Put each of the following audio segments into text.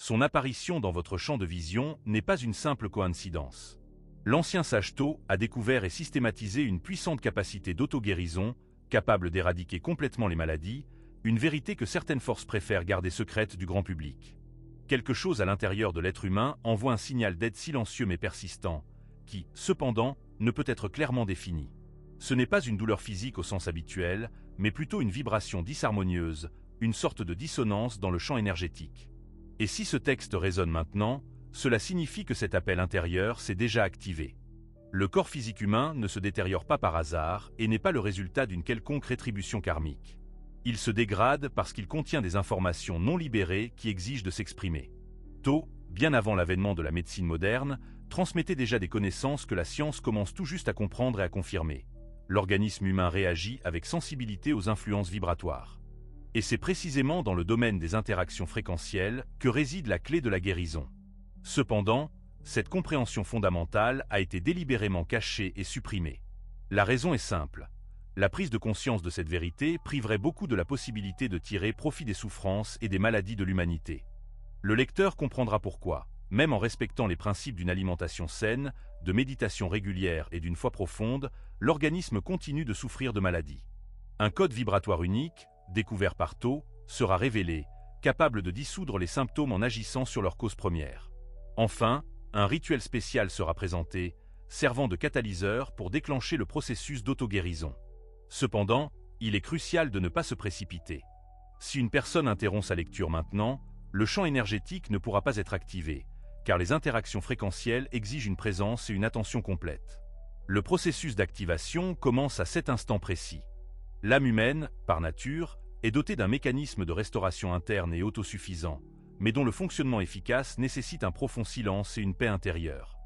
son apparition dans votre champ de vision n'est pas une simple coïncidence. L'ancien sage To a découvert et systématisé une puissante capacité d'auto-guérison, capable d'éradiquer complètement les maladies, une vérité que certaines forces préfèrent garder secrète du grand public. Quelque chose à l'intérieur de l'être humain envoie un signal d'aide silencieux mais persistant, qui, cependant, ne peut être clairement défini. Ce n'est pas une douleur physique au sens habituel, mais plutôt une vibration disharmonieuse, une sorte de dissonance dans le champ énergétique. Et si ce texte résonne maintenant, cela signifie que cet appel intérieur s'est déjà activé. Le corps physique humain ne se détériore pas par hasard et n'est pas le résultat d'une quelconque rétribution karmique. Il se dégrade parce qu'il contient des informations non libérées qui exigent de s'exprimer. To, bien avant l'avènement de la médecine moderne, transmettait déjà des connaissances que la science commence tout juste à comprendre et à confirmer. L'organisme humain réagit avec sensibilité aux influences vibratoires. Et c'est précisément dans le domaine des interactions fréquentielles que réside la clé de la guérison. Cependant, cette compréhension fondamentale a été délibérément cachée et supprimée. La raison est simple. La prise de conscience de cette vérité priverait beaucoup de la possibilité de tirer profit des souffrances et des maladies de l'humanité. Le lecteur comprendra pourquoi, même en respectant les principes d'une alimentation saine, de méditation régulière et d'une foi profonde, l'organisme continue de souffrir de maladies. Un code vibratoire unique, découvert par To, sera révélé, capable de dissoudre les symptômes en agissant sur leur cause première. Enfin, un rituel spécial sera présenté, servant de catalyseur pour déclencher le processus d'auto-guérison. Cependant, il est crucial de ne pas se précipiter. Si une personne interrompt sa lecture maintenant, le champ énergétique ne pourra pas être activé, car les interactions fréquentielles exigent une présence et une attention complète. Le processus d'activation commence à cet instant précis. L'âme humaine, par nature, est dotée d'un mécanisme de restauration interne et autosuffisant, mais dont le fonctionnement efficace nécessite un profond silence et une paix intérieure.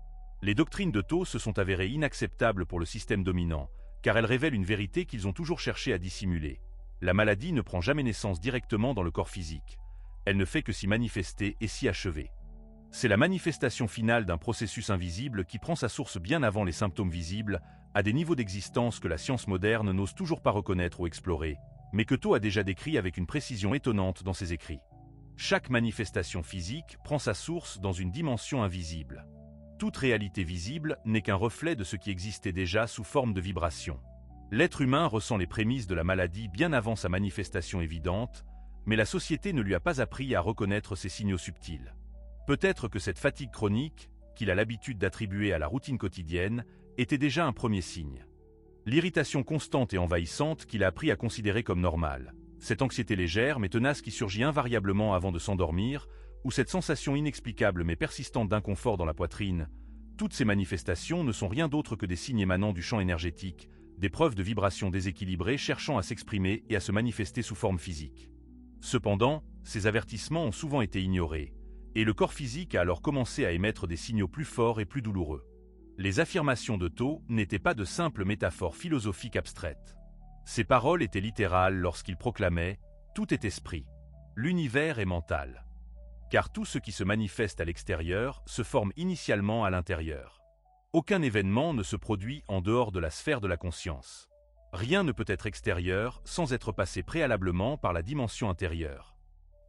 Les doctrines de To se sont avérées inacceptables pour le système dominant, car elles révèlent une vérité qu'ils ont toujours cherché à dissimuler. La maladie ne prend jamais naissance directement dans le corps physique. Elle ne fait que s'y manifester et s'y achever. C'est la manifestation finale d'un processus invisible qui prend sa source bien avant les symptômes visibles, à des niveaux d'existence que la science moderne n'ose toujours pas reconnaître ou explorer, mais que To a déjà décrit avec une précision étonnante dans ses écrits. Chaque manifestation physique prend sa source dans une dimension invisible. Toute réalité visible n'est qu'un reflet de ce qui existait déjà sous forme de vibration. L'être humain ressent les prémices de la maladie bien avant sa manifestation évidente, mais la société ne lui a pas appris à reconnaître ces signaux subtils. Peut-être que cette fatigue chronique, qu'il a l'habitude d'attribuer à la routine quotidienne, était déjà un premier signe. L'irritation constante et envahissante qu'il a appris à considérer comme normale, cette anxiété légère mais tenace qui surgit invariablement avant de s'endormir, ou cette sensation inexplicable mais persistante d'inconfort dans la poitrine, toutes ces manifestations ne sont rien d'autre que des signes émanant du champ énergétique, des preuves de vibrations déséquilibrées cherchant à s'exprimer et à se manifester sous forme physique. Cependant, ces avertissements ont souvent été ignorés, et le corps physique a alors commencé à émettre des signaux plus forts et plus douloureux. Les affirmations de To n'étaient pas de simples métaphores philosophiques abstraites. Ses paroles étaient littérales lorsqu'il proclamait « Tout est esprit. L'univers est mental. » Car tout ce qui se manifeste à l'extérieur se forme initialement à l'intérieur. Aucun événement ne se produit en dehors de la sphère de la conscience. Rien ne peut être extérieur sans être passé préalablement par la dimension intérieure.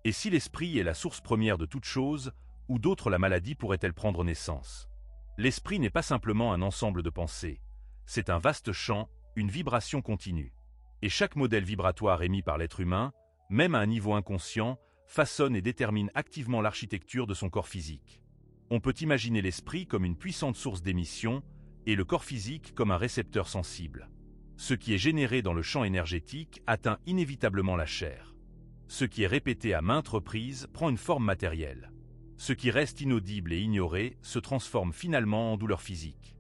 Et si l'esprit est la source première de toute chose, où d'autre la maladie pourrait-elle prendre naissance? L'esprit n'est pas simplement un ensemble de pensées, c'est un vaste champ, une vibration continue. Et chaque modèle vibratoire émis par l'être humain, même à un niveau inconscient, façonne et détermine activement l'architecture de son corps physique. On peut imaginer l'esprit comme une puissante source d'émission et le corps physique comme un récepteur sensible. Ce qui est généré dans le champ énergétique atteint inévitablement la chair. Ce qui est répété à maintes reprises prend une forme matérielle. Ce qui reste inaudible et ignoré se transforme finalement en douleur physique.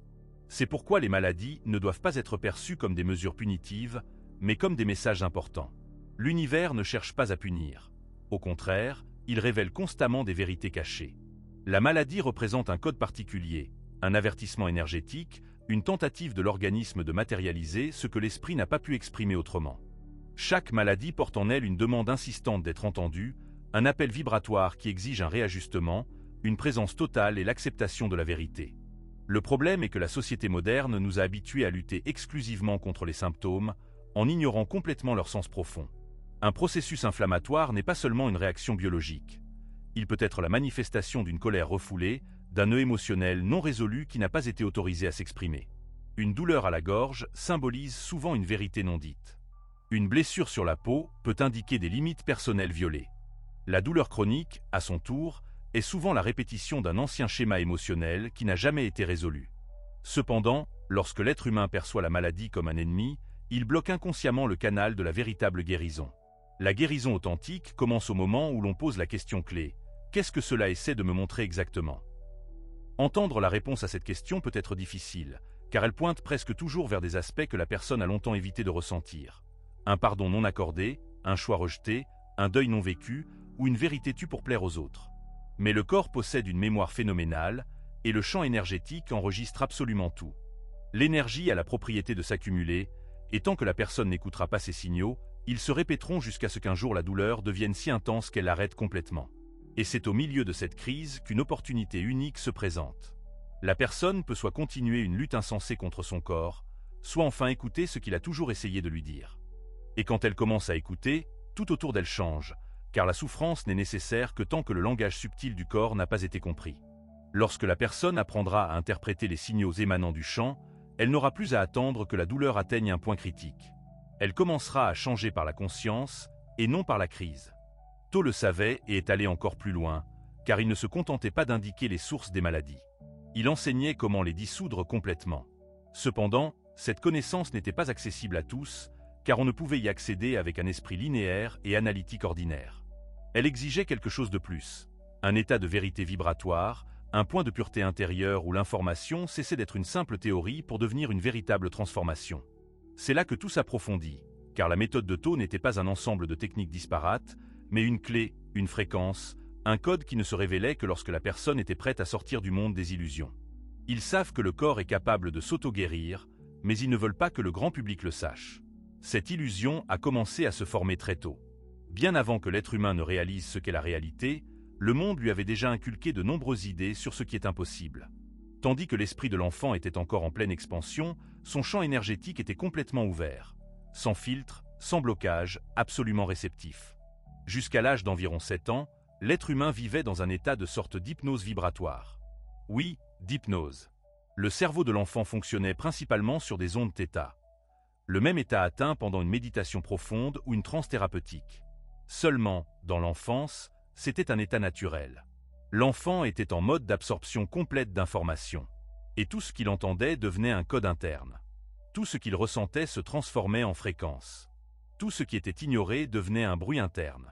C'est pourquoi les maladies ne doivent pas être perçues comme des mesures punitives, mais comme des messages importants. L'univers ne cherche pas à punir. Au contraire, il révèle constamment des vérités cachées. La maladie représente un code particulier, un avertissement énergétique, une tentative de l'organisme de matérialiser ce que l'esprit n'a pas pu exprimer autrement. Chaque maladie porte en elle une demande insistante d'être entendue, un appel vibratoire qui exige un réajustement, une présence totale et l'acceptation de la vérité. Le problème est que la société moderne nous a habitués à lutter exclusivement contre les symptômes, en ignorant complètement leur sens profond. Un processus inflammatoire n'est pas seulement une réaction biologique. Il peut être la manifestation d'une colère refoulée, d'un nœud émotionnel non résolu qui n'a pas été autorisé à s'exprimer. Une douleur à la gorge symbolise souvent une vérité non dite. Une blessure sur la peau peut indiquer des limites personnelles violées. La douleur chronique, à son tour, est souvent la répétition d'un ancien schéma émotionnel qui n'a jamais été résolu. Cependant, lorsque l'être humain perçoit la maladie comme un ennemi, il bloque inconsciemment le canal de la véritable guérison. La guérison authentique commence au moment où l'on pose la question clé. Qu'est-ce que cela essaie de me montrer exactement? Entendre la réponse à cette question peut être difficile, car elle pointe presque toujours vers des aspects que la personne a longtemps évité de ressentir. Un pardon non accordé, un choix rejeté, un deuil non vécu, ou une vérité tue pour plaire aux autres. Mais le corps possède une mémoire phénoménale, et le champ énergétique enregistre absolument tout. L'énergie a la propriété de s'accumuler, et tant que la personne n'écoutera pas ces signaux, ils se répéteront jusqu'à ce qu'un jour la douleur devienne si intense qu'elle l'arrête complètement. Et c'est au milieu de cette crise qu'une opportunité unique se présente. La personne peut soit continuer une lutte insensée contre son corps, soit enfin écouter ce qu'il a toujours essayé de lui dire. Et quand elle commence à écouter, tout autour d'elle change, car la souffrance n'est nécessaire que tant que le langage subtil du corps n'a pas été compris. Lorsque la personne apprendra à interpréter les signaux émanant du champ, elle n'aura plus à attendre que la douleur atteigne un point critique. Elle commencera à changer par la conscience et non par la crise. Tho le savait et est allé encore plus loin, car il ne se contentait pas d'indiquer les sources des maladies. Il enseignait comment les dissoudre complètement. Cependant, cette connaissance n'était pas accessible à tous, car on ne pouvait y accéder avec un esprit linéaire et analytique ordinaire. Elle exigeait quelque chose de plus, un état de vérité vibratoire, un point de pureté intérieure où l'information cessait d'être une simple théorie pour devenir une véritable transformation. C'est là que tout s'approfondit, car la méthode de Tho n'était pas un ensemble de techniques disparates, mais une clé, une fréquence, un code qui ne se révélait que lorsque la personne était prête à sortir du monde des illusions. Ils savent que le corps est capable de s'auto-guérir, mais ils ne veulent pas que le grand public le sache. Cette illusion a commencé à se former très tôt. Bien avant que l'être humain ne réalise ce qu'est la réalité, le monde lui avait déjà inculqué de nombreuses idées sur ce qui est impossible. Tandis que l'esprit de l'enfant était encore en pleine expansion, son champ énergétique était complètement ouvert, sans filtre, sans blocage, absolument réceptif. Jusqu'à l'âge d'environ 7 ans, l'être humain vivait dans un état de sorte d'hypnose vibratoire. Oui, d'hypnose. Le cerveau de l'enfant fonctionnait principalement sur des ondes θ. Le même état atteint pendant une méditation profonde ou une transe thérapeutique. Seulement, dans l'enfance, c'était un état naturel. L'enfant était en mode d'absorption complète d'informations. Et tout ce qu'il entendait devenait un code interne. Tout ce qu'il ressentait se transformait en fréquence. Tout ce qui était ignoré devenait un bruit interne.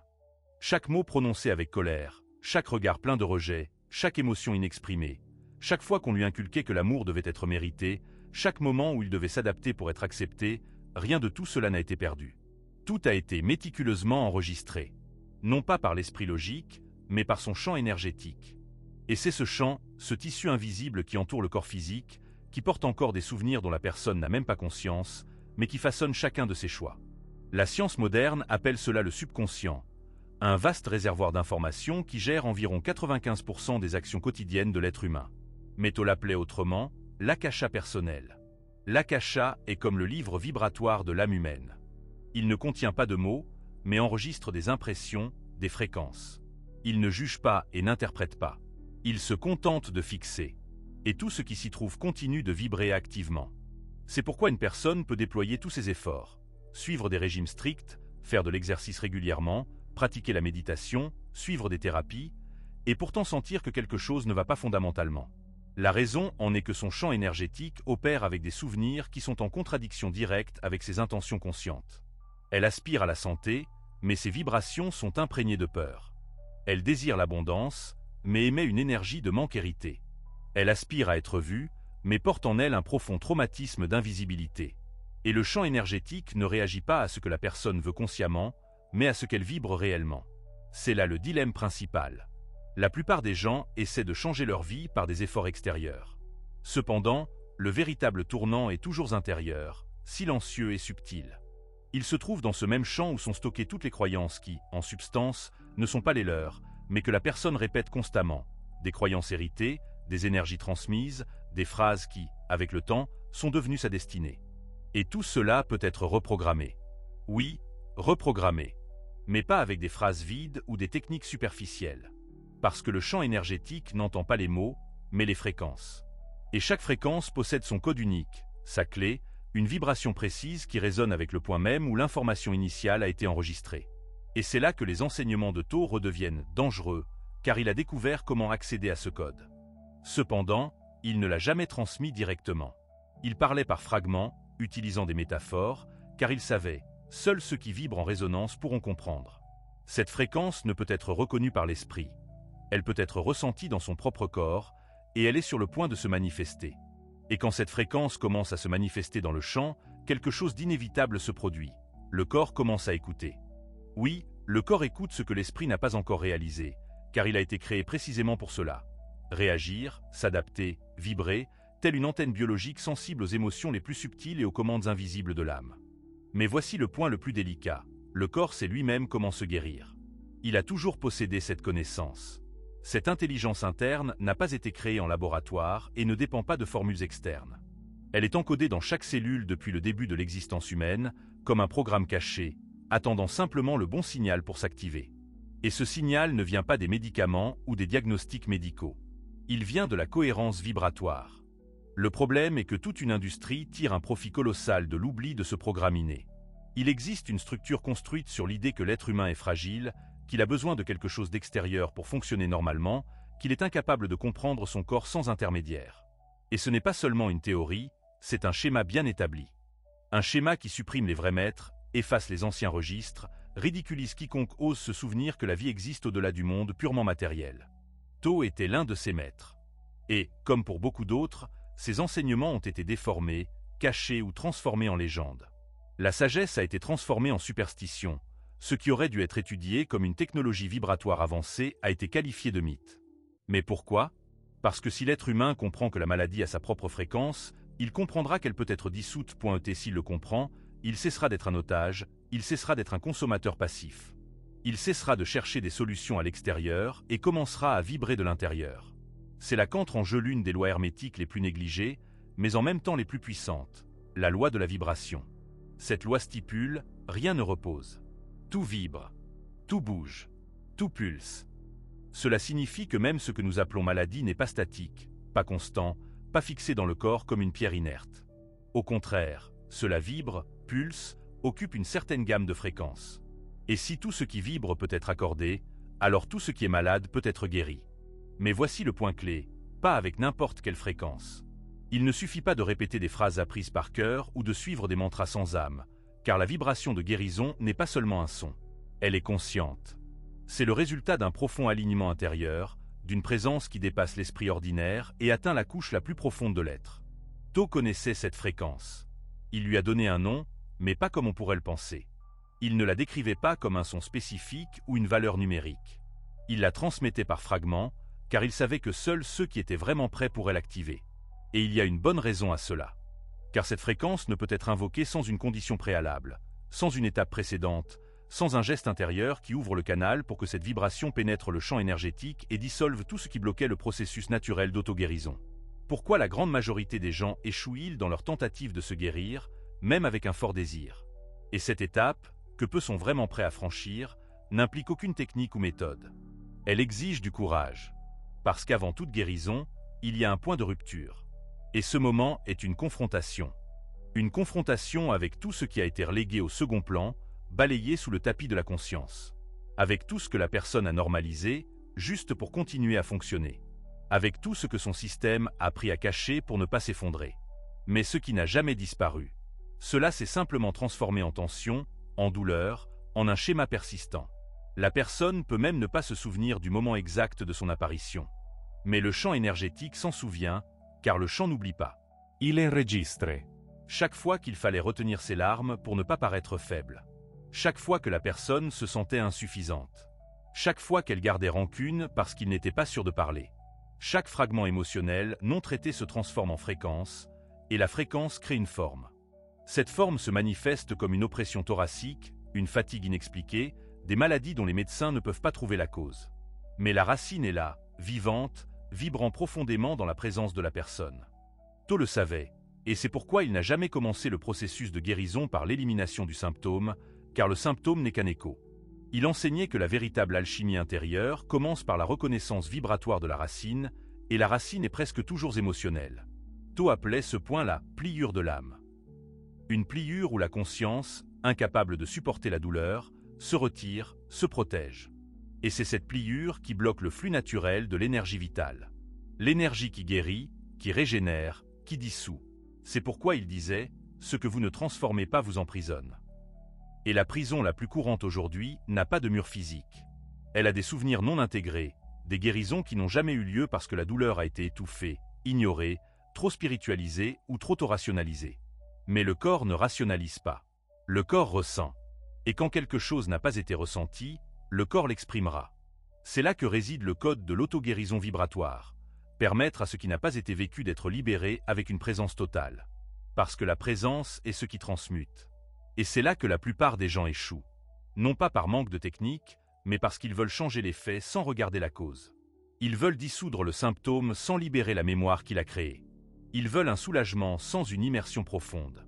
Chaque mot prononcé avec colère, chaque regard plein de rejet, chaque émotion inexprimée, chaque fois qu'on lui inculquait que l'amour devait être mérité, chaque moment où il devait s'adapter pour être accepté, rien de tout cela n'a été perdu. Tout a été méticuleusement enregistré. Non pas par l'esprit logique, mais par son champ énergétique. Et c'est ce champ, ce tissu invisible qui entoure le corps physique, qui porte encore des souvenirs dont la personne n'a même pas conscience, mais qui façonne chacun de ses choix. La science moderne appelle cela le subconscient, un vaste réservoir d'informations qui gère environ 95% des actions quotidiennes de l'être humain. Mais Tho l'appelait autrement, l'akasha personnel. L'akasha est comme le livre vibratoire de l'âme humaine. Il ne contient pas de mots, mais enregistre des impressions, des fréquences. Il ne juge pas et n'interprète pas. Il se contente de fixer. Et tout ce qui s'y trouve continue de vibrer activement. C'est pourquoi une personne peut déployer tous ses efforts, suivre des régimes stricts, faire de l'exercice régulièrement, pratiquer la méditation, suivre des thérapies, et pourtant sentir que quelque chose ne va pas fondamentalement. La raison en est que son champ énergétique opère avec des souvenirs qui sont en contradiction directe avec ses intentions conscientes. Elle aspire à la santé, mais ses vibrations sont imprégnées de peur. Elle désire l'abondance, mais émet une énergie de manque héritée. Elle aspire à être vue, mais porte en elle un profond traumatisme d'invisibilité. Et le champ énergétique ne réagit pas à ce que la personne veut consciemment, mais à ce qu'elle vibre réellement. C'est là le dilemme principal. La plupart des gens essaient de changer leur vie par des efforts extérieurs. Cependant, le véritable tournant est toujours intérieur, silencieux et subtil. Il se trouve dans ce même champ où sont stockées toutes les croyances qui, en substance, ne sont pas les leurs, mais que la personne répète constamment. Des croyances héritées, des énergies transmises, des phrases qui, avec le temps, sont devenues sa destinée. Et tout cela peut être reprogrammé. Oui, reprogrammé. Mais pas avec des phrases vides ou des techniques superficielles. Parce que le champ énergétique n'entend pas les mots, mais les fréquences. Et chaque fréquence possède son code unique, sa clé, une vibration précise qui résonne avec le point même où l'information initiale a été enregistrée. Et c'est là que les enseignements de Tho redeviennent dangereux, car il a découvert comment accéder à ce code. Cependant, il ne l'a jamais transmis directement. Il parlait par fragments, utilisant des métaphores, car il savait, seuls ceux qui vibrent en résonance pourront comprendre. Cette fréquence ne peut être reconnue par l'esprit. Elle peut être ressentie dans son propre corps, et elle est sur le point de se manifester. Et quand cette fréquence commence à se manifester dans le champ, quelque chose d'inévitable se produit. Le corps commence à écouter. Oui, le corps écoute ce que l'esprit n'a pas encore réalisé, car il a été créé précisément pour cela. Réagir, s'adapter, vibrer, telle une antenne biologique sensible aux émotions les plus subtiles et aux commandes invisibles de l'âme. Mais voici le point le plus délicat. Le corps sait lui-même comment se guérir. Il a toujours possédé cette connaissance. Cette intelligence interne n'a pas été créée en laboratoire et ne dépend pas de formules externes. Elle est encodée dans chaque cellule depuis le début de l'existence humaine, comme un programme caché, attendant simplement le bon signal pour s'activer. Et ce signal ne vient pas des médicaments ou des diagnostics médicaux. Il vient de la cohérence vibratoire. Le problème est que toute une industrie tire un profit colossal de l'oubli de ce programme inné. Il existe une structure construite sur l'idée que l'être humain est fragile, qu'il a besoin de quelque chose d'extérieur pour fonctionner normalement, qu'il est incapable de comprendre son corps sans intermédiaire. Et ce n'est pas seulement une théorie, c'est un schéma bien établi. Un schéma qui supprime les vrais maîtres, efface les anciens registres, ridiculise quiconque ose se souvenir que la vie existe au-delà du monde purement matériel. Tho était l'un de ces maîtres. Et, comme pour beaucoup d'autres, ses enseignements ont été déformés, cachés ou transformés en légendes. La sagesse a été transformée en superstition. Ce qui aurait dû être étudié comme une technologie vibratoire avancée a été qualifié de mythe. Mais pourquoi? Parce que si l'être humain comprend que la maladie a sa propre fréquence, il comprendra qu'elle peut être dissoute. S'il le comprend, il cessera d'être un otage, il cessera d'être un consommateur passif. Il cessera de chercher des solutions à l'extérieur et commencera à vibrer de l'intérieur. C'est là qu'entre en jeu l'une des lois hermétiques les plus négligées, mais en même temps les plus puissantes, la loi de la vibration. Cette loi stipule « rien ne repose ». Tout vibre, tout bouge, tout pulse. Cela signifie que même ce que nous appelons maladie n'est pas statique, pas constant, pas fixé dans le corps comme une pierre inerte. Au contraire, cela vibre, pulse, occupe une certaine gamme de fréquences. Et si tout ce qui vibre peut être accordé, alors tout ce qui est malade peut être guéri. Mais voici le point clé, pas avec n'importe quelle fréquence. Il ne suffit pas de répéter des phrases apprises par cœur ou de suivre des mantras sans âme, car la vibration de guérison n'est pas seulement un son, elle est consciente. C'est le résultat d'un profond alignement intérieur, d'une présence qui dépasse l'esprit ordinaire et atteint la couche la plus profonde de l'être. Tho connaissait cette fréquence. Il lui a donné un nom, mais pas comme on pourrait le penser. Il ne la décrivait pas comme un son spécifique ou une valeur numérique. Il la transmettait par fragments, car il savait que seuls ceux qui étaient vraiment prêts pourraient l'activer. Et il y a une bonne raison à cela. Car cette fréquence ne peut être invoquée sans une condition préalable, sans une étape précédente, sans un geste intérieur qui ouvre le canal pour que cette vibration pénètre le champ énergétique et dissolve tout ce qui bloquait le processus naturel d'auto-guérison. Pourquoi la grande majorité des gens échouent-ils dans leur tentative de se guérir, même avec un fort désir? Et cette étape, que peu sont vraiment prêts à franchir, n'implique aucune technique ou méthode. Elle exige du courage. Parce qu'avant toute guérison, il y a un point de rupture. Et ce moment est une confrontation. Une confrontation avec tout ce qui a été relégué au second plan, balayé sous le tapis de la conscience. Avec tout ce que la personne a normalisé, juste pour continuer à fonctionner. Avec tout ce que son système a appris à cacher pour ne pas s'effondrer. Mais ce qui n'a jamais disparu. Cela s'est simplement transformé en tension, en douleur, en un schéma persistant. La personne peut même ne pas se souvenir du moment exact de son apparition. Mais le champ énergétique s'en souvient, car le champ n'oublie pas. Il enregistre. Chaque fois qu'il fallait retenir ses larmes pour ne pas paraître faible. Chaque fois que la personne se sentait insuffisante. Chaque fois qu'elle gardait rancune parce qu'il n'était pas sûr de parler. Chaque fragment émotionnel non traité se transforme en fréquence, et la fréquence crée une forme. Cette forme se manifeste comme une oppression thoracique, une fatigue inexpliquée, des maladies dont les médecins ne peuvent pas trouver la cause. Mais la racine est là, vivante, vibrant profondément dans la présence de la personne. Tho le savait, et c'est pourquoi il n'a jamais commencé le processus de guérison par l'élimination du symptôme, car le symptôme n'est qu'un écho. Il enseignait que la véritable alchimie intérieure commence par la reconnaissance vibratoire de la racine, et la racine est presque toujours émotionnelle. To appelait ce point la pliure de l'âme. Une pliure où la conscience, incapable de supporter la douleur, se retire, se protège. Et c'est cette pliure qui bloque le flux naturel de l'énergie vitale. L'énergie qui guérit, qui régénère, qui dissout. C'est pourquoi il disait « Ce que vous ne transformez pas vous emprisonne ». Et la prison la plus courante aujourd'hui n'a pas de mur physique. Elle a des souvenirs non intégrés, des guérisons qui n'ont jamais eu lieu parce que la douleur a été étouffée, ignorée, trop spiritualisée ou trop rationalisée. Mais le corps ne rationalise pas. Le corps ressent. Et quand quelque chose n'a pas été ressenti, le corps l'exprimera. C'est là que réside le code de l'auto-guérison vibratoire. Permettre à ce qui n'a pas été vécu d'être libéré avec une présence totale. Parce que la présence est ce qui transmute. Et c'est là que la plupart des gens échouent. Non pas par manque de technique, mais parce qu'ils veulent changer les faits sans regarder la cause. Ils veulent dissoudre le symptôme sans libérer la mémoire qu'il a créée. Ils veulent un soulagement sans une immersion profonde.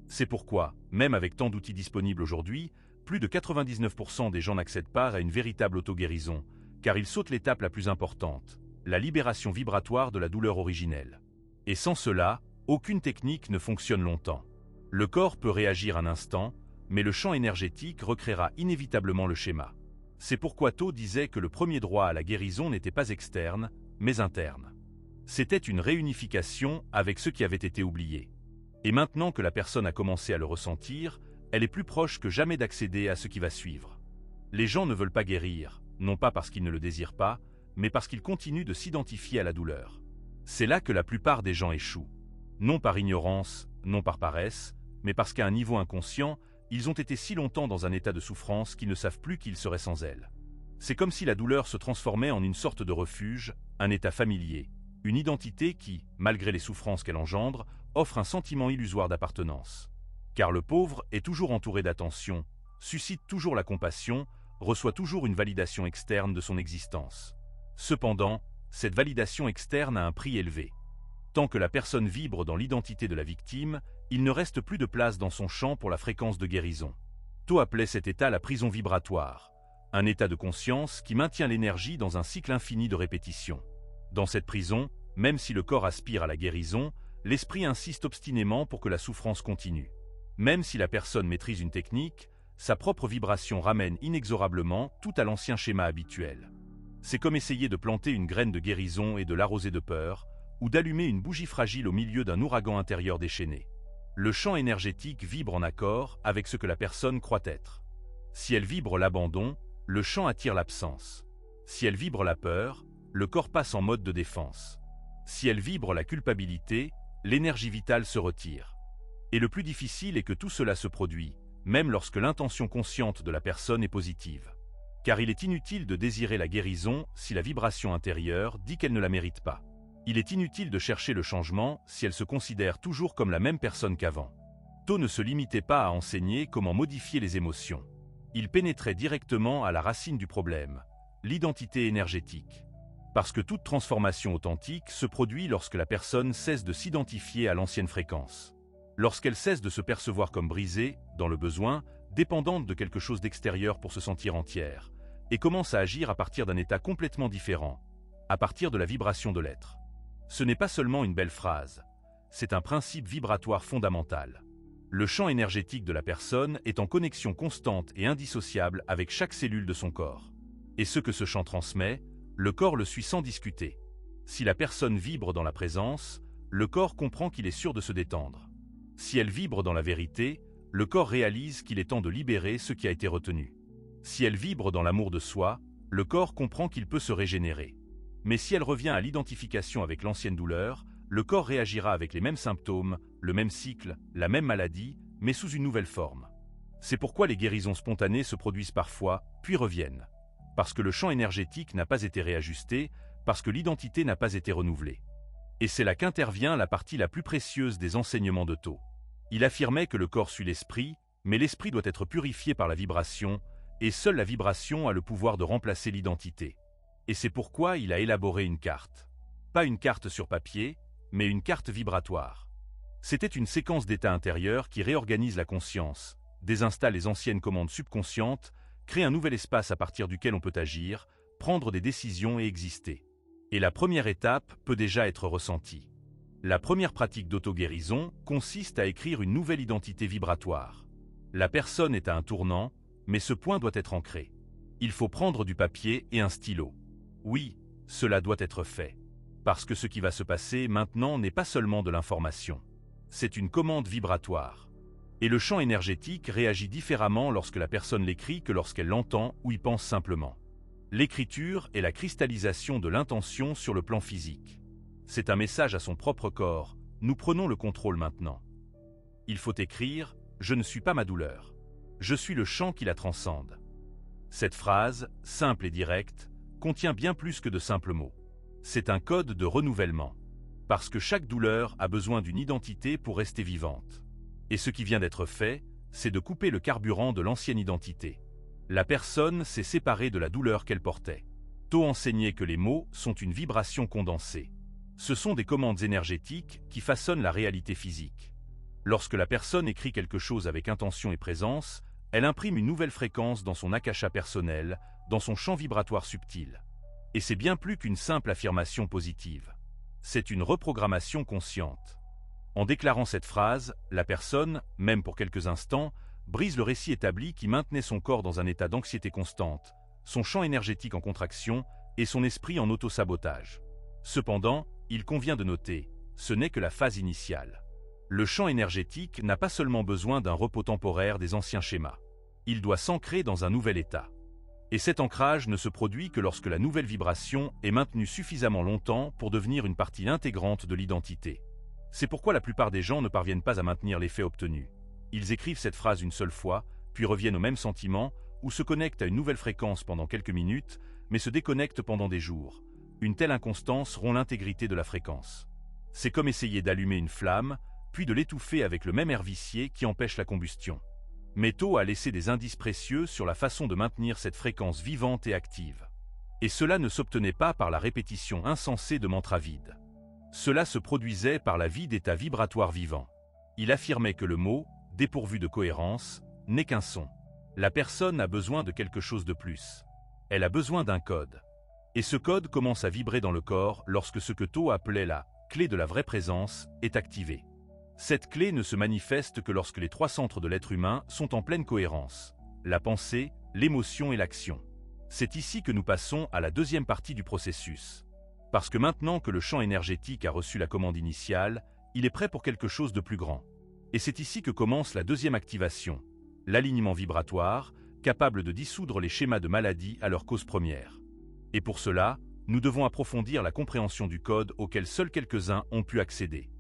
C'est pourquoi, même avec tant d'outils disponibles aujourd'hui, plus de 99% des gens n'accèdent pas à une véritable auto-guérison, car ils sautent l'étape la plus importante, la libération vibratoire de la douleur originelle. Et sans cela, aucune technique ne fonctionne longtemps. Le corps peut réagir un instant, mais le champ énergétique recréera inévitablement le schéma. C'est pourquoi To disait que le premier droit à la guérison n'était pas externe, mais interne. C'était une réunification avec ce qui avait été oublié. Et maintenant que la personne a commencé à le ressentir, elle est plus proche que jamais d'accéder à ce qui va suivre. Les gens ne veulent pas guérir, non pas parce qu'ils ne le désirent pas, mais parce qu'ils continuent de s'identifier à la douleur. C'est là que la plupart des gens échouent. Non par ignorance, non par paresse, mais parce qu'à un niveau inconscient, ils ont été si longtemps dans un état de souffrance qu'ils ne savent plus qui ils seraient sans elle. C'est comme si la douleur se transformait en une sorte de refuge, un état familier, une identité qui, malgré les souffrances qu'elle engendre, offre un sentiment illusoire d'appartenance. Car le pauvre est toujours entouré d'attention, suscite toujours la compassion, reçoit toujours une validation externe de son existence. Cependant, cette validation externe a un prix élevé. Tant que la personne vibre dans l'identité de la victime, il ne reste plus de place dans son champ pour la fréquence de guérison. To appelait cet état la prison vibratoire, un état de conscience qui maintient l'énergie dans un cycle infini de répétition. Dans cette prison, même si le corps aspire à la guérison, l'esprit insiste obstinément pour que la souffrance continue. Même si la personne maîtrise une technique, sa propre vibration ramène inexorablement tout à l'ancien schéma habituel. C'est comme essayer de planter une graine de guérison et de l'arroser de peur, ou d'allumer une bougie fragile au milieu d'un ouragan intérieur déchaîné. Le champ énergétique vibre en accord avec ce que la personne croit être. Si elle vibre l'abandon, le champ attire l'absence. Si elle vibre la peur, le corps passe en mode de défense. Si elle vibre la culpabilité, l'énergie vitale se retire. Et le plus difficile est que tout cela se produit, même lorsque l'intention consciente de la personne est positive. Car il est inutile de désirer la guérison si la vibration intérieure dit qu'elle ne la mérite pas. Il est inutile de chercher le changement si elle se considère toujours comme la même personne qu'avant. To ne se limitait pas à enseigner comment modifier les émotions. Il pénétrait directement à la racine du problème, l'identité énergétique. Parce que toute transformation authentique se produit lorsque la personne cesse de s'identifier à l'ancienne fréquence. Lorsqu'elle cesse de se percevoir comme brisée, dans le besoin, dépendante de quelque chose d'extérieur pour se sentir entière, et commence à agir à partir d'un état complètement différent, à partir de la vibration de l'être. Ce n'est pas seulement une belle phrase, c'est un principe vibratoire fondamental. Le champ énergétique de la personne est en connexion constante et indissociable avec chaque cellule de son corps. Et ce que ce champ transmet, le corps le suit sans discuter. Si la personne vibre dans la présence, le corps comprend qu'il est sûr de se détendre. Si elle vibre dans la vérité, le corps réalise qu'il est temps de libérer ce qui a été retenu. Si elle vibre dans l'amour de soi, le corps comprend qu'il peut se régénérer. Mais si elle revient à l'identification avec l'ancienne douleur, le corps réagira avec les mêmes symptômes, le même cycle, la même maladie, mais sous une nouvelle forme. C'est pourquoi les guérisons spontanées se produisent parfois, puis reviennent. Parce que le champ énergétique n'a pas été réajusté, parce que l'identité n'a pas été renouvelée. Et c'est là qu'intervient la partie la plus précieuse des enseignements de To. Il affirmait que le corps suit l'esprit, mais l'esprit doit être purifié par la vibration, et seule la vibration a le pouvoir de remplacer l'identité. Et c'est pourquoi il a élaboré une carte. Pas une carte sur papier, mais une carte vibratoire. C'était une séquence d'états intérieurs qui réorganise la conscience, désinstalle les anciennes commandes subconscientes, crée un nouvel espace à partir duquel on peut agir, prendre des décisions et exister. Et la première étape peut déjà être ressentie. La première pratique d'auto-guérison consiste à écrire une nouvelle identité vibratoire. La personne est à un tournant, mais ce point doit être ancré. Il faut prendre du papier et un stylo. Oui, cela doit être fait. Parce que ce qui va se passer maintenant n'est pas seulement de l'information. C'est une commande vibratoire. Et le champ énergétique réagit différemment lorsque la personne l'écrit que lorsqu'elle l'entend ou y pense simplement. L'écriture est la cristallisation de l'intention sur le plan physique. C'est un message à son propre corps, nous prenons le contrôle maintenant. Il faut écrire « Je ne suis pas ma douleur. Je suis le champ qui la transcende ». Cette phrase, simple et directe, contient bien plus que de simples mots. C'est un code de renouvellement. Parce que chaque douleur a besoin d'une identité pour rester vivante. Et ce qui vient d'être fait, c'est de couper le carburant de l'ancienne identité. La personne s'est séparée de la douleur qu'elle portait. To enseignait que les mots sont une vibration condensée. Ce sont des commandes énergétiques qui façonnent la réalité physique. Lorsque la personne écrit quelque chose avec intention et présence, elle imprime une nouvelle fréquence dans son akasha personnel, dans son champ vibratoire subtil. Et c'est bien plus qu'une simple affirmation positive. C'est une reprogrammation consciente. En déclarant cette phrase, la personne, même pour quelques instants, brise le récit établi qui maintenait son corps dans un état d'anxiété constante, son champ énergétique en contraction et son esprit en auto-sabotage. Cependant, il convient de noter, ce n'est que la phase initiale. Le champ énergétique n'a pas seulement besoin d'un repos temporaire des anciens schémas. Il doit s'ancrer dans un nouvel état. Et cet ancrage ne se produit que lorsque la nouvelle vibration est maintenue suffisamment longtemps pour devenir une partie intégrante de l'identité. C'est pourquoi la plupart des gens ne parviennent pas à maintenir l'effet obtenu. Ils écrivent cette phrase une seule fois, puis reviennent au même sentiment, ou se connectent à une nouvelle fréquence pendant quelques minutes, mais se déconnectent pendant des jours. Une telle inconstance rompt l'intégrité de la fréquence. C'est comme essayer d'allumer une flamme, puis de l'étouffer avec le même air vicié qui empêche la combustion. To a laissé des indices précieux sur la façon de maintenir cette fréquence vivante et active. Et cela ne s'obtenait pas par la répétition insensée de mantras vides. Cela se produisait par la vie d'états vibratoires vivants. Il affirmait que le mot, dépourvu de cohérence, n'est qu'un son. La personne a besoin de quelque chose de plus. Elle a besoin d'un code. Et ce code commence à vibrer dans le corps lorsque ce que To appelait la clé de la vraie présence est activé. Cette clé ne se manifeste que lorsque les trois centres de l'être humain sont en pleine cohérence, la pensée, l'émotion et l'action. C'est ici que nous passons à la deuxième partie du processus. Parce que maintenant que le champ énergétique a reçu la commande initiale, il est prêt pour quelque chose de plus grand. Et c'est ici que commence la deuxième activation, l'alignement vibratoire, capable de dissoudre les schémas de maladie à leur cause première. Et pour cela, nous devons approfondir la compréhension du code auquel seuls quelques-uns ont pu accéder.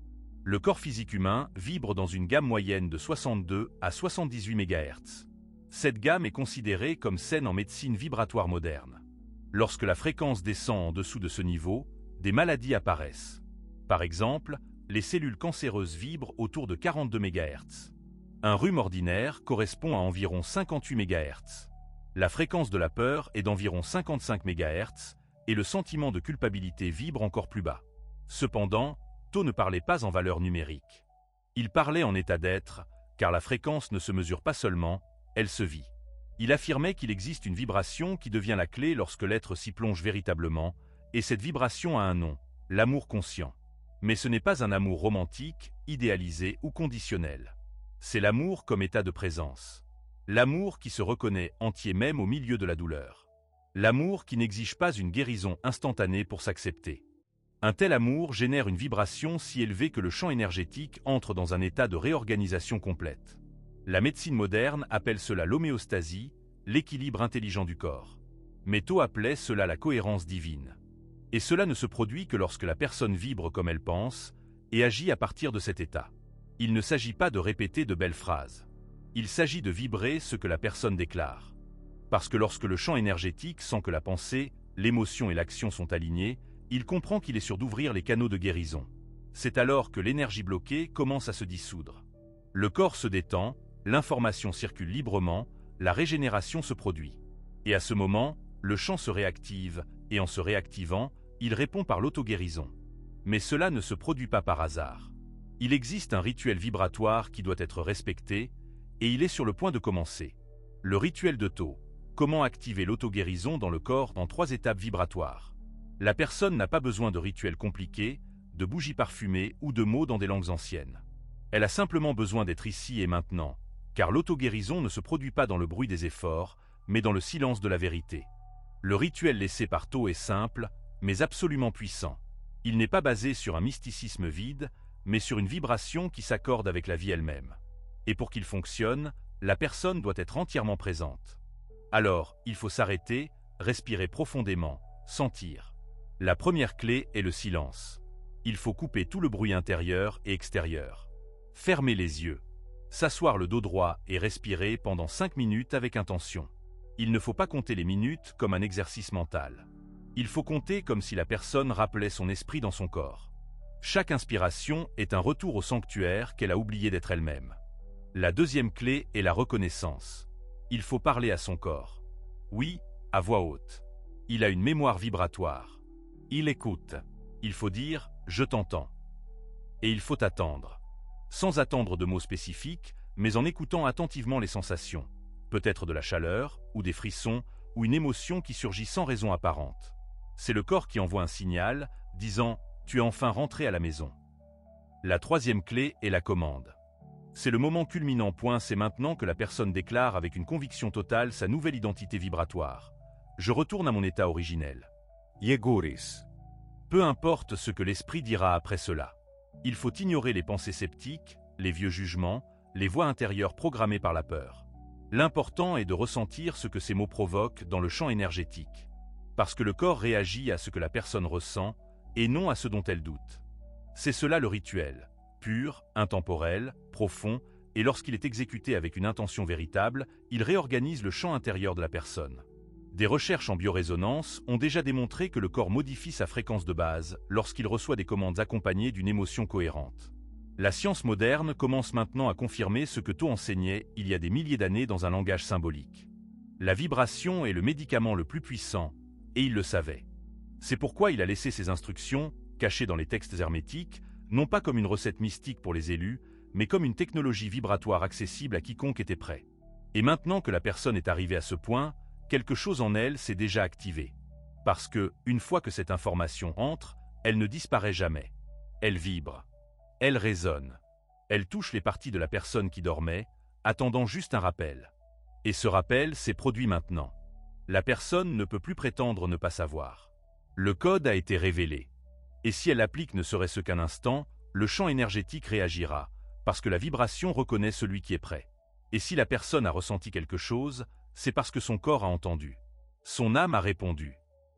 Le corps physique humain vibre dans une gamme moyenne de 62 à 78 MHz. Cette gamme est considérée comme saine en médecine vibratoire moderne. Lorsque la fréquence descend en dessous de ce niveau, des maladies apparaissent. Par exemple, les cellules cancéreuses vibrent autour de 42 MHz. Un rhume ordinaire correspond à environ 58 MHz. La fréquence de la peur est d'environ 55 MHz et le sentiment de culpabilité vibre encore plus bas. Cependant, To ne parlait pas en valeur numérique. Il parlait en état d'être, car la fréquence ne se mesure pas seulement, elle se vit. Il affirmait qu'il existe une vibration qui devient la clé lorsque l'être s'y plonge véritablement, et cette vibration a un nom, l'amour conscient. Mais ce n'est pas un amour romantique, idéalisé ou conditionnel. C'est l'amour comme état de présence. L'amour qui se reconnaît entier même au milieu de la douleur. L'amour qui n'exige pas une guérison instantanée pour s'accepter. Un tel amour génère une vibration si élevée que le champ énergétique entre dans un état de réorganisation complète. La médecine moderne appelle cela l'homéostasie, l'équilibre intelligent du corps. To appelait cela la cohérence divine. Et cela ne se produit que lorsque la personne vibre comme elle pense et agit à partir de cet état. Il ne s'agit pas de répéter de belles phrases. Il s'agit de vibrer ce que la personne déclare. Parce que lorsque le champ énergétique sent que la pensée, l'émotion et l'action sont alignés, il comprend qu'il est sûr d'ouvrir les canaux de guérison. C'est alors que l'énergie bloquée commence à se dissoudre. Le corps se détend, l'information circule librement, la régénération se produit. Et à ce moment, le champ se réactive, et en se réactivant, il répond par l'auto-guérison. Mais cela ne se produit pas par hasard. Il existe un rituel vibratoire qui doit être respecté, et il est sur le point de commencer. Le rituel de To. comment activer l'auto-guérison dans le corps en 3 étapes vibratoires. La personne n'a pas besoin de rituels compliqués, de bougies parfumées ou de mots dans des langues anciennes. Elle a simplement besoin d'être ici et maintenant, car l'auto-guérison ne se produit pas dans le bruit des efforts, mais dans le silence de la vérité. Le rituel laissé par To est simple, mais absolument puissant. Il n'est pas basé sur un mysticisme vide, mais sur une vibration qui s'accorde avec la vie elle-même. Et pour qu'il fonctionne, la personne doit être entièrement présente. Alors, il faut s'arrêter, respirer profondément, sentir. La première clé est le silence. Il faut couper tout le bruit intérieur et extérieur. Fermer les yeux, s'asseoir le dos droit et respirer pendant 5 minutes avec intention. Il ne faut pas compter les minutes comme un exercice mental. Il faut compter comme si la personne rappelait son esprit dans son corps. Chaque inspiration est un retour au sanctuaire qu'elle a oublié d'être elle-même. La deuxième clé est la reconnaissance. Il faut parler à son corps. Oui, à voix haute. Il a une mémoire vibratoire. Il écoute. Il faut dire « je t'entends ». Et il faut attendre. Sans attendre de mots spécifiques, mais en écoutant attentivement les sensations. Peut-être de la chaleur, ou des frissons, ou une émotion qui surgit sans raison apparente. C'est le corps qui envoie un signal, disant « tu es enfin rentré à la maison ». La troisième clé est la commande. C'est le moment culminant. C'est maintenant que la personne déclare avec une conviction totale sa nouvelle identité vibratoire. Je retourne à mon état originel. Yeguris. Peu importe ce que l'esprit dira après cela. Il faut ignorer les pensées sceptiques, les vieux jugements, les voix intérieures programmées par la peur. L'important est de ressentir ce que ces mots provoquent dans le champ énergétique. Parce que le corps réagit à ce que la personne ressent et non à ce dont elle doute. C'est cela le rituel. Pur, intemporel, profond, et lorsqu'il est exécuté avec une intention véritable, il réorganise le champ intérieur de la personne. Des recherches en biorésonance ont déjà démontré que le corps modifie sa fréquence de base lorsqu'il reçoit des commandes accompagnées d'une émotion cohérente. La science moderne commence maintenant à confirmer ce que To enseignait il y a des milliers d'années dans un langage symbolique. La vibration est le médicament le plus puissant, et il le savait. C'est pourquoi il a laissé ses instructions, cachées dans les textes hermétiques, non pas comme une recette mystique pour les élus, mais comme une technologie vibratoire accessible à quiconque était prêt. Et maintenant que la personne est arrivée à ce point, quelque chose en elle s'est déjà activé. Parce que, une fois que cette information entre, elle ne disparaît jamais. Elle vibre. Elle résonne. Elle touche les parties de la personne qui dormait, attendant juste un rappel. Et ce rappel s'est produit maintenant. La personne ne peut plus prétendre ne pas savoir. Le code a été révélé. Et si elle applique ne serait-ce qu'un instant, le champ énergétique réagira, parce que la vibration reconnaît celui qui est prêt. Et si la personne a ressenti quelque chose, c'est parce que son corps a entendu. Son âme a répondu.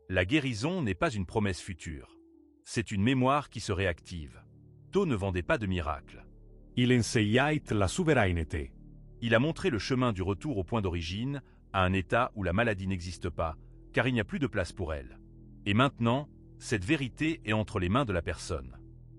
La guérison n'est pas une promesse future. C'est une mémoire qui se réactive. To ne vendait pas de miracle. Il enseignait la souveraineté. Il a montré le chemin du retour au point d'origine, à un état où la maladie n'existe pas, car il n'y a plus de place pour elle. Et maintenant, cette vérité est entre les mains de la personne.